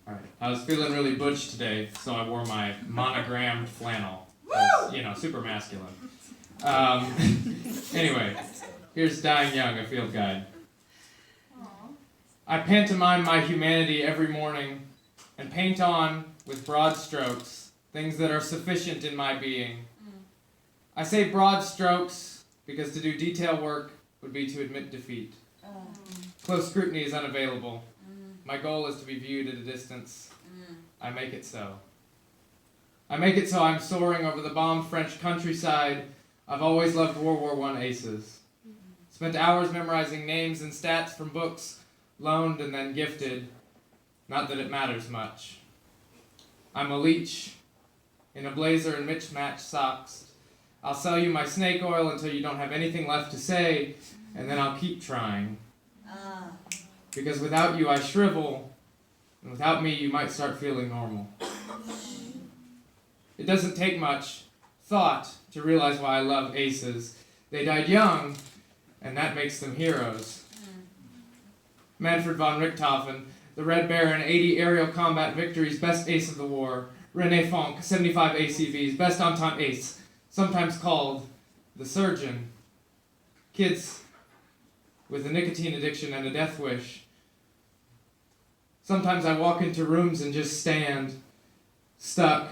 Alright, I was feeling really butch today, so I wore my monogrammed flannel. Super masculine. Anyway, here's Dying Young, a field guide. I pantomime my humanity every morning and paint on, with broad strokes, things that are sufficient in my being. I say broad strokes because to do detail work would be to admit defeat. Close scrutiny is unavailable. My goal is to be viewed at a distance. I make it so. I make it so I'm soaring over the bombed French countryside. I've always loved World War I aces. Spent hours memorizing names and stats from books, loaned and then gifted. Not that it matters much. I'm a leech in a blazer and mismatched socks. I'll sell you my snake oil until you don't have anything left to say, and then I'll keep trying. Because without you I shrivel, and without me you might start feeling normal. It doesn't take much thought to realize why I love aces. They died young, and that makes them heroes. Manfred von Richthofen, the Red Baron, 80 aerial combat victories, best ace of the war. René Fonck, 75 ACVs, best Entente ace, sometimes called the surgeon. Kids with a nicotine addiction and a death wish. Sometimes I walk into rooms and just stand, stuck,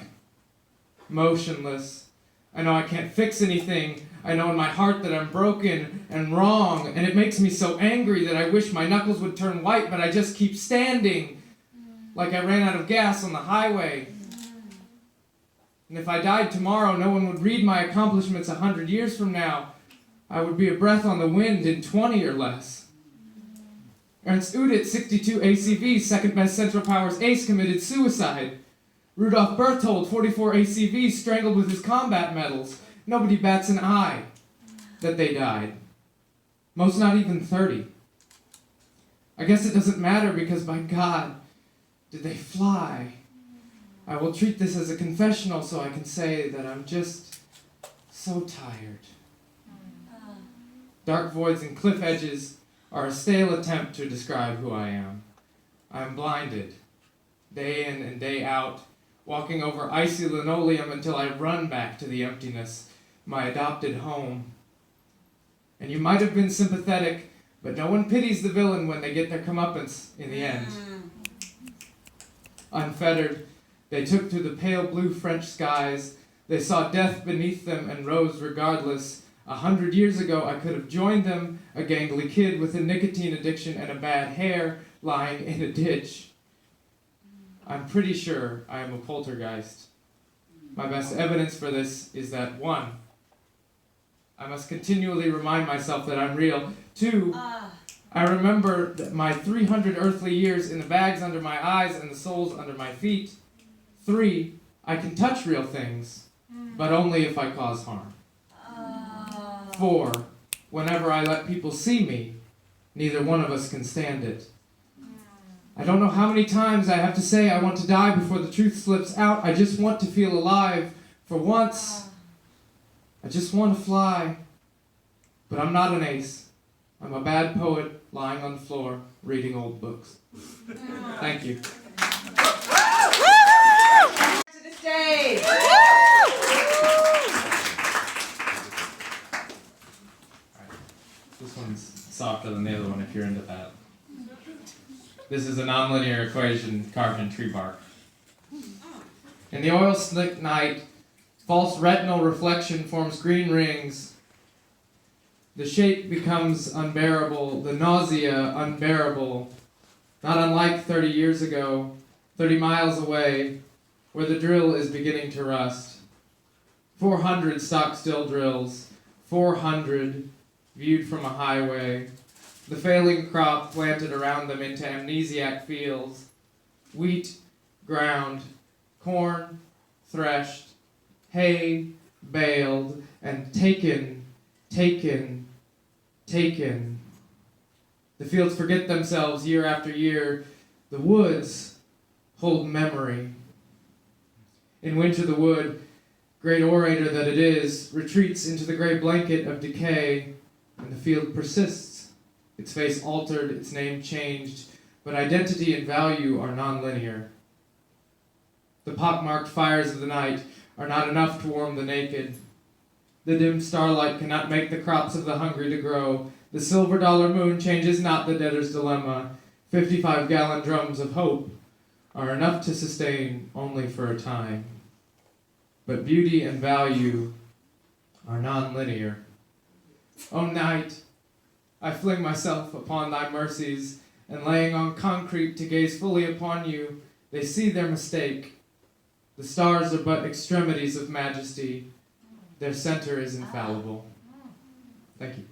motionless. I know I can't fix anything. I know in my heart that I'm broken and wrong, and it makes me so angry that I wish my knuckles would turn white, but I just keep standing like I ran out of gas on the highway. And if I died tomorrow, no one would read my accomplishments 100 years from now. I would be a breath on the wind in 20 or less. Ernst Udet, 62 ACVs, second best Central Powers ace, committed suicide. Rudolf Berthold, 44 ACVs, strangled with his combat medals. Nobody bats an eye that they died. Most not even 30. I guess it doesn't matter because, by God, did they fly? I will treat this as a confessional so I can say that I'm just so tired. Dark voids and cliff edges are a stale attempt to describe who I am. I'm blinded, day in and day out, walking over icy linoleum until I run back to the emptiness, my adopted home. And you might have been sympathetic, but no one pities the villain when they get their comeuppance in the end. Unfettered, they took to the pale blue French skies. They saw death beneath them and rose regardless. 100 years ago, I could have joined them, a gangly kid with a nicotine addiction and a bad hair, lying in a ditch. I'm pretty sure I am a poltergeist. My best evidence for this is that 1, I must continually remind myself that I'm real. 2, I remember that my 300 earthly years in the bags under my eyes and the soles under my feet. 3, I can touch real things, but only if I cause harm. 4, whenever I let people see me, neither one of us can stand it. I don't know how many times I have to say I want to die before the truth slips out. I just want to feel alive. For once, I just want to fly. But I'm not an ace. I'm a bad poet lying on the floor reading old books. Thank you. To the stage. This one's softer than the other one if you're into that. This is a nonlinear equation carved in tree bark. In the oil-slick night, false retinal reflection forms green rings. The shape becomes unbearable, the nausea unbearable. Not unlike 30 years ago, 30 miles away, where the drill is beginning to rust. 400 stock-still drills, 400 viewed from a highway. The failing crop planted around them into amnesiac fields. Wheat, ground, corn, threshed, hay, baled, and taken. The fields forget themselves year after year. The woods hold memory. In winter the wood, great orator that it is, retreats into the gray blanket of decay, and the field persists Its face altered, its name changed, but identity and value are non-linear. The pockmarked fires of the night are not enough to warm the naked. The dim starlight cannot make the crops of the hungry to grow. The silver dollar moon changes not the debtor's dilemma. 55-gallon drums of hope are enough to sustain only for a time. But beauty and value are non-linear. O night, I fling myself upon thy mercies, and laying on concrete to gaze fully upon you, they see their mistake. The stars are but extremities of majesty. Their center is infallible. Thank you.